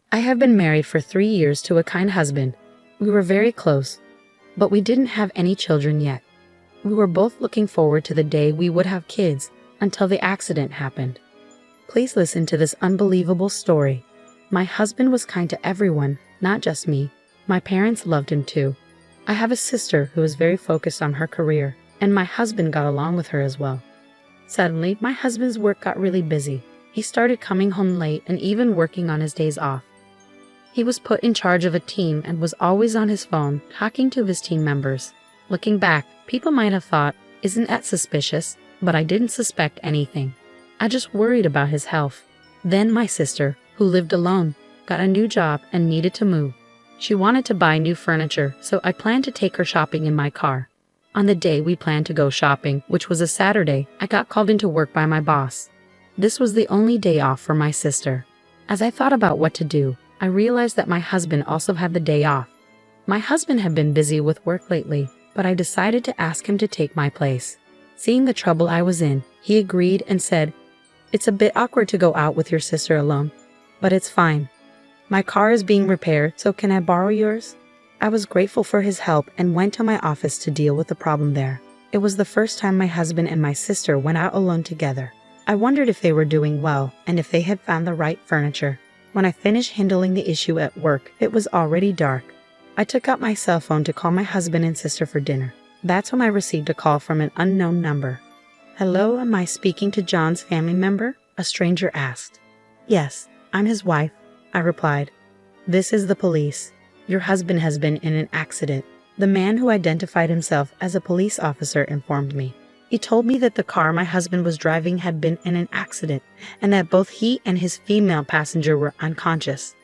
I have been married for 3 years to a kind husband. We were very close, but we didn't have any children yet. We were both looking forward to the day we would have kids until the accident happened. Please listen to this unbelievable story. My husband was kind to everyone, not just me. My parents loved him too. I have a sister who is very focused on her career, and my husband got along with her as well. Suddenly, my husband's work got really busy. He started coming home late and even working on his days off. He was put in charge of a team and was always on his phone, talking to his team members. Looking back, people might have thought, "Isn't that suspicious?" But I didn't suspect anything. I just worried about his health. Then my sister, who lived alone, got a new job and needed to move. She wanted to buy new furniture, so I planned to take her shopping in my car. On the day we planned to go shopping, which was a Saturday, I got called into work by my boss. This was the only day off for my sister. As I thought about what to do, I realized that my husband also had the day off. My husband had been busy with work lately, but I decided to ask him to take my place. Seeing the trouble I was in, he agreed and said, "It's a bit awkward to go out with your sister alone, but it's fine. My car is being repaired, so can I borrow yours?" I was grateful for his help and went to my office to deal with the problem there. It was the first time my husband and my sister went out alone together. I wondered if they were doing well and if they had found the right furniture. When I finished handling the issue at work, it was already dark. I took out my cell phone to call my husband and sister for dinner. That's when I received a call from an unknown number. "Hello, am I speaking to John's family member?" a stranger asked. "Yes, I'm his wife," I replied. "This is the police. Your husband has been in an accident." The man who identified himself as a police officer informed me. He told me that the car my husband was driving had been in an accident and that both he and his female passenger were unconscious.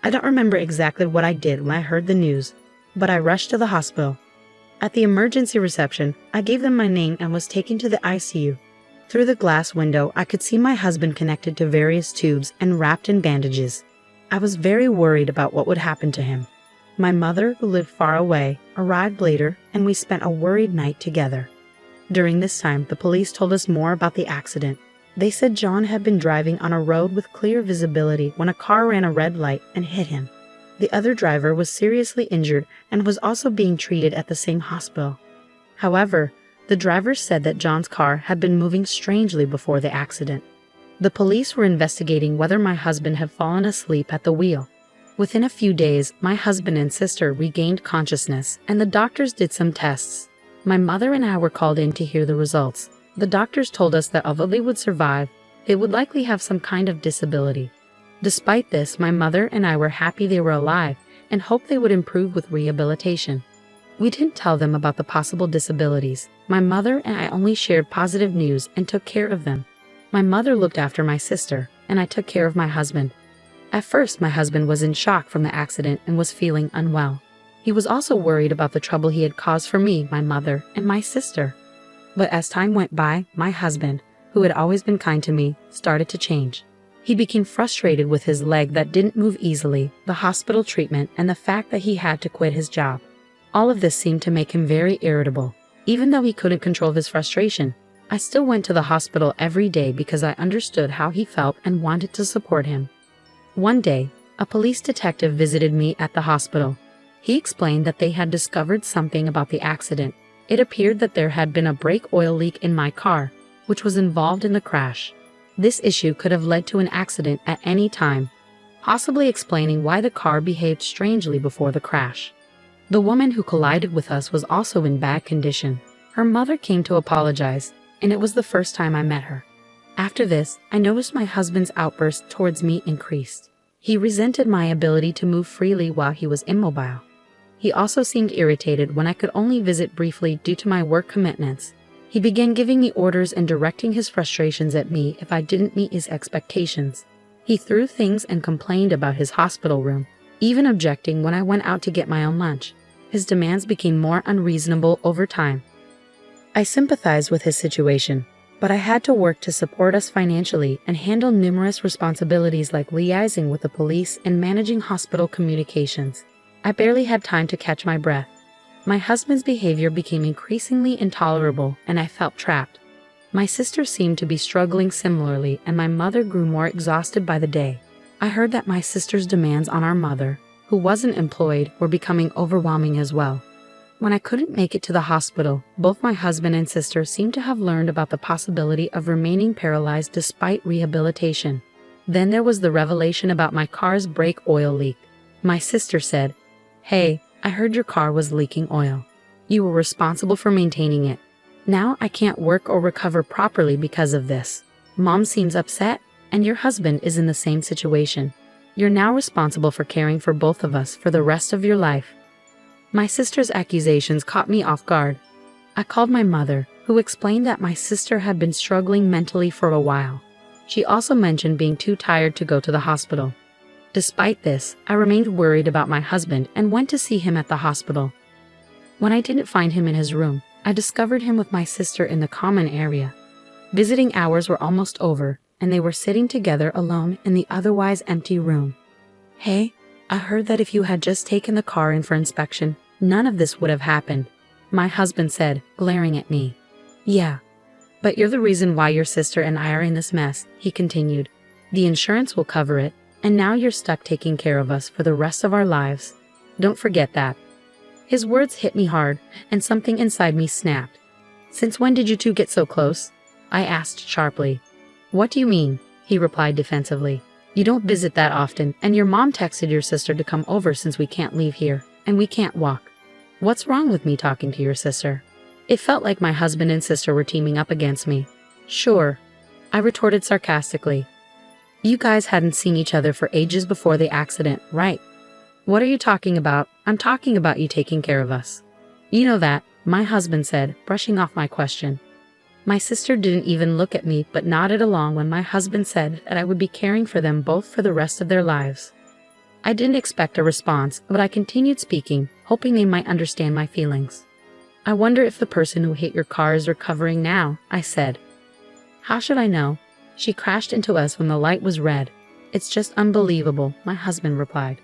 I don't remember exactly what I did when I heard the news, but I rushed to the hospital. At the emergency reception, I gave them my name and was taken to the ICU. Through the glass window, I could see my husband connected to various tubes and wrapped in bandages. I was very worried about what would happen to him. My mother, who lived far away, arrived later, and we spent a worried night together. During this time, the police told us more about the accident. They said John had been driving on a road with clear visibility when a car ran a red light and hit him. The other driver was seriously injured and was also being treated at the same hospital. However, the driver said that John's car had been moving strangely before the accident. The police were investigating whether my husband had fallen asleep at the wheel. Within a few days, my husband and sister regained consciousness, and the doctors did some tests. My mother and I were called in to hear the results. The doctors told us that although they would survive, they would likely have some kind of disability. Despite this, my mother and I were happy they were alive and hoped they would improve with rehabilitation. We didn't tell them about the possible disabilities. My mother and I only shared positive news and took care of them. My mother looked after my sister, and I took care of my husband. At first, my husband was in shock from the accident and was feeling unwell. He was also worried about the trouble he had caused for me, my mother, and my sister. But as time went by, my husband, who had always been kind to me, started to change. He became frustrated with his leg that didn't move easily, the hospital treatment, and the fact that he had to quit his job. All of this seemed to make him very irritable. Even though he couldn't control his frustration, I still went to the hospital every day because I understood how he felt and wanted to support him. One day, a police detective visited me at the hospital. He explained that they had discovered something about the accident. It appeared that there had been a brake oil leak in my car, which was involved in the crash. This issue could have led to an accident at any time, possibly explaining why the car behaved strangely before the crash. The woman who collided with us was also in bad condition. Her mother came to apologize, and it was the first time I met her. After this, I noticed my husband's outburst towards me increased. He resented my ability to move freely while he was immobile. He also seemed irritated when I could only visit briefly due to my work commitments. He began giving me orders and directing his frustrations at me if I didn't meet his expectations. He threw things and complained about his hospital room, even objecting when I went out to get my own lunch. His demands became more unreasonable over time. I sympathized with his situation, but I had to work to support us financially and handle numerous responsibilities like liaising with the police and managing hospital communications. I barely had time to catch my breath. My husband's behavior became increasingly intolerable, and I felt trapped. My sister seemed to be struggling similarly, and my mother grew more exhausted by the day. I heard that my sister's demands on our mother, who wasn't employed, were becoming overwhelming as well. When I couldn't make it to the hospital, both my husband and sister seemed to have learned about the possibility of remaining paralyzed despite rehabilitation. Then there was the revelation about my car's brake oil leak. My sister said, "Hey, I heard your car was leaking oil. You were responsible for maintaining it. Now I can't work or recover properly because of this. Mom seems upset, and your husband is in the same situation. You're now responsible for caring for both of us for the rest of your life." My sister's accusations caught me off guard. I called my mother, who explained that my sister had been struggling mentally for a while. She also mentioned being too tired to go to the hospital. Despite this, I remained worried about my husband and went to see him at the hospital. When I didn't find him in his room, I discovered him with my sister in the common area. Visiting hours were almost over, and they were sitting together alone in the otherwise empty room. "Hey, I heard that if you had just taken the car in for inspection, none of this would have happened," my husband said, glaring at me. "Yeah, but you're the reason why your sister and I are in this mess," he continued. "The insurance will cover it, and now you're stuck taking care of us for the rest of our lives. Don't forget that." His words hit me hard, and something inside me snapped. "Since when did you two get so close?" I asked sharply. "What do you mean?" he replied defensively. "You don't visit that often, and your mom texted your sister to come over since we can't leave here, and we can't walk. What's wrong with me talking to your sister?" It felt like my husband and sister were teaming up against me. "Sure," I retorted sarcastically. "You guys hadn't seen each other for ages before the accident, right?" "What are you talking about? I'm talking about you taking care of us." "You know that," my husband said, brushing off my question. My sister didn't even look at me but nodded along when my husband said that I would be caring for them both for the rest of their lives. I didn't expect a response, but I continued speaking, hoping they might understand my feelings. "I wonder if the person who hit your car is recovering now," I said. "How should I know? She crashed into us when the light was red. It's just unbelievable," my husband replied.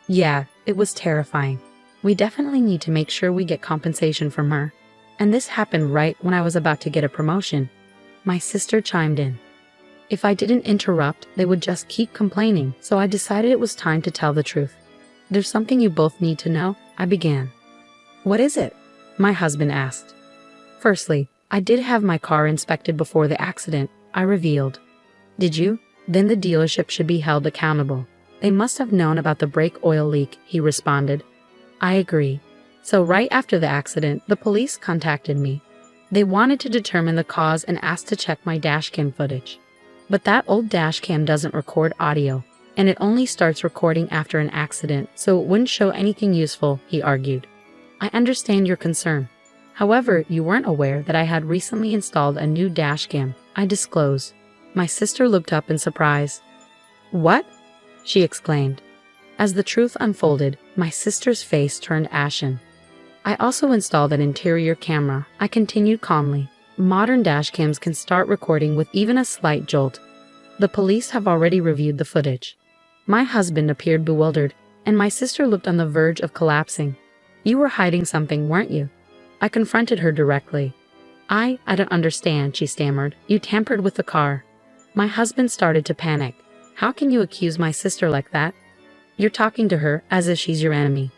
"Yeah, it was terrifying. We definitely need to make sure we get compensation from her. And this happened right when I was about to get a promotion," my sister chimed in. If I didn't interrupt, they would just keep complaining, so I decided it was time to tell the truth. "There's something you both need to know," I began. "What is it?" my husband asked. "Firstly, I did have my car inspected before the accident," I revealed. "Did you? Then the dealership should be held accountable. They must have known about the brake oil leak," he responded. "I agree. So right after the accident, the police contacted me. They wanted to determine the cause and asked to check my dashcam footage. But that old dashcam doesn't record audio, and it only starts recording after an accident, so it wouldn't show anything useful," he argued. "I understand your concern. However, you weren't aware that I had recently installed a new dashcam," I disclosed. My sister looked up in surprise. "What?" she exclaimed. As the truth unfolded, my sister's face turned ashen. "I also installed an interior camera," I continued calmly. "Modern dashcams can start recording with even a slight jolt. The police have already reviewed the footage." My husband appeared bewildered, and my sister looked on the verge of collapsing. "You were hiding something, weren't you?" I confronted her directly. I don't understand," she stammered. "You tampered with the car." My husband started to panic. "How can you accuse my sister like that? You're talking to her as if she's your enemy."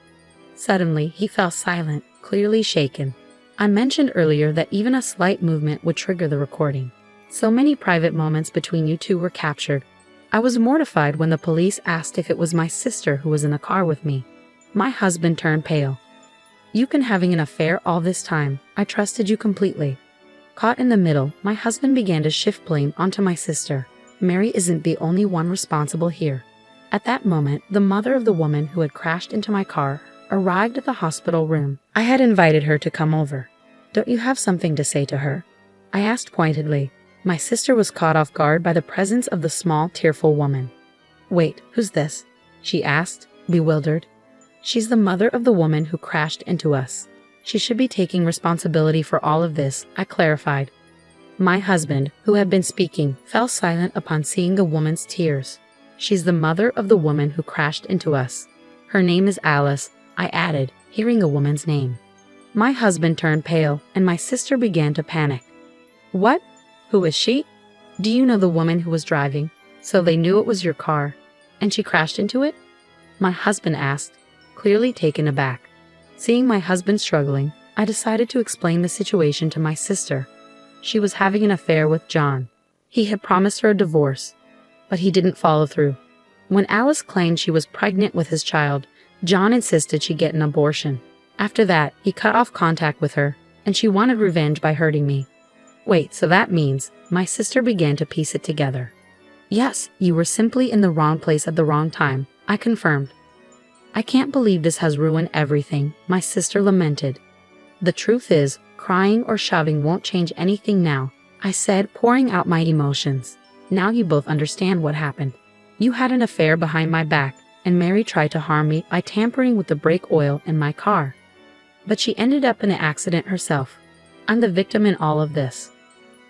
Suddenly, he fell silent, clearly shaken. I mentioned earlier that even a slight movement would trigger the recording. So many private moments between you two were captured. I was mortified when the police asked if it was my sister who was in the car with me. My husband turned pale. "You've been having an affair all this time. I trusted you completely." Caught in the middle, my husband began to shift blame onto my sister. Mary isn't the only one responsible here. At that moment, the mother of the woman who had crashed into my car arrived at the hospital room. I had invited her to come over. "Don't you have something to say to her?" I asked pointedly. My sister was caught off guard by the presence of the small, tearful woman. "Wait, who's this?" she asked, bewildered. "She's the mother of the woman who crashed into us. She should be taking responsibility for all of this," I clarified. My husband, who had been speaking, fell silent upon seeing the woman's tears. "She's the mother of the woman who crashed into us. Her name is Alice," I added, hearing a woman's name. My husband turned pale, and my sister began to panic. "What? Who is she? Do you know the woman who was driving? So they knew it was your car?" And she crashed into it? My husband asked, clearly taken aback. Seeing my husband struggling, I decided to explain the situation to my sister. She was having an affair with John. He had promised her a divorce, but he didn't follow through. When Alice claimed she was pregnant with his child, John insisted she get an abortion. After that, he cut off contact with her, and she wanted revenge by hurting me. Wait, so that means, my sister began to piece it together. Yes, you were simply in the wrong place at the wrong time, I confirmed. I can't believe this has ruined everything, my sister lamented. The truth is, crying or shoving won't change anything now, I said, pouring out my emotions. Now you both understand what happened. You had an affair behind my back, and Mary tried to harm me by tampering with the brake oil in my car. But she ended up in an accident herself. I'm the victim in all of this.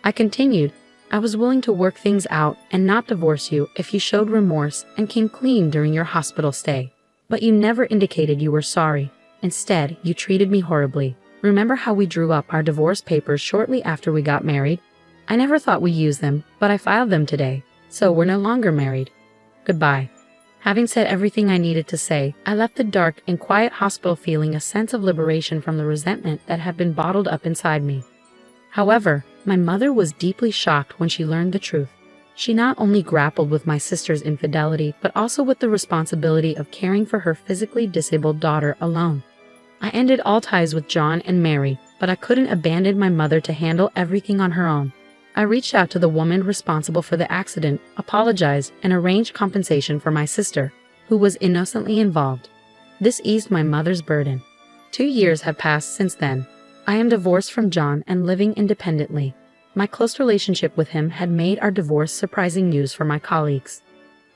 I continued, I was willing to work things out and not divorce you if you showed remorse and came clean during your hospital stay. But you never indicated you were sorry. Instead, you treated me horribly. Remember how we drew up our divorce papers shortly after we got married? I never thought we'd use them, but I filed them today, so we're no longer married. Goodbye. Having said everything I needed to say, I left the dark and quiet hospital feeling a sense of liberation from the resentment that had been bottled up inside me. However, my mother was deeply shocked when she learned the truth. She not only grappled with my sister's infidelity, but also with the responsibility of caring for her physically disabled daughter alone. I ended all ties with John and Mary, but I couldn't abandon my mother to handle everything on her own. I reached out to the woman responsible for the accident, apologized, and arranged compensation for my sister, who was innocently involved. This eased my mother's burden. 2 years have passed since then. I am divorced from John and living independently. My close relationship with him had made our divorce surprising news for my colleagues.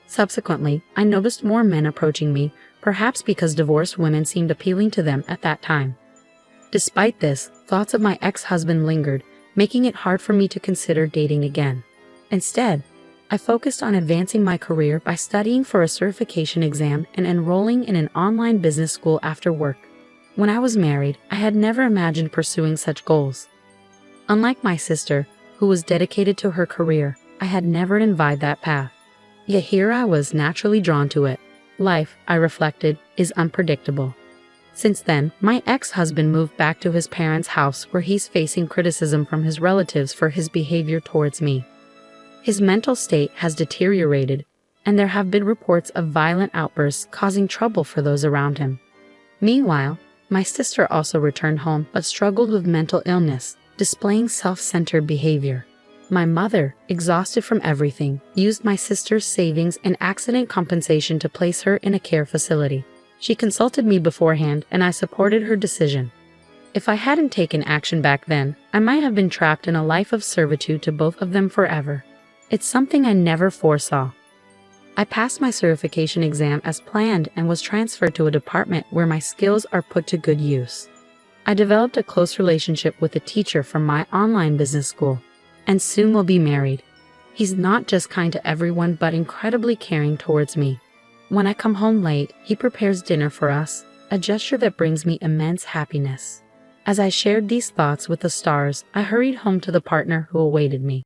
Subsequently, I noticed more men approaching me, perhaps because divorced women seemed appealing to them at that time. Despite this, thoughts of my ex-husband lingered, making it hard for me to consider dating again. Instead, I focused on advancing my career by studying for a certification exam and enrolling in an online business school after work. When I was married, I had never imagined pursuing such goals. Unlike my sister, who was dedicated to her career, I had never envied that path. Yet here I was naturally drawn to it. Life, I reflected, is unpredictable. Since then, my ex-husband moved back to his parents' house where he's facing criticism from his relatives for his behavior towards me. His mental state has deteriorated, and there have been reports of violent outbursts causing trouble for those around him. Meanwhile, my sister also returned home but struggled with mental illness, displaying self-centered behavior. My mother, exhausted from everything, used my sister's savings and accident compensation to place her in a care facility. She consulted me beforehand, and I supported her decision. If I hadn't taken action back then, I might have been trapped in a life of servitude to both of them forever. It's something I never foresaw. I passed my certification exam as planned and was transferred to a department where my skills are put to good use. I developed a close relationship with a teacher from my online business school, and soon will be married. He's not just kind to everyone but incredibly caring towards me. When I come home late, he prepares dinner for us, a gesture that brings me immense happiness. As I shared these thoughts with the stars, I hurried home to the partner who awaited me.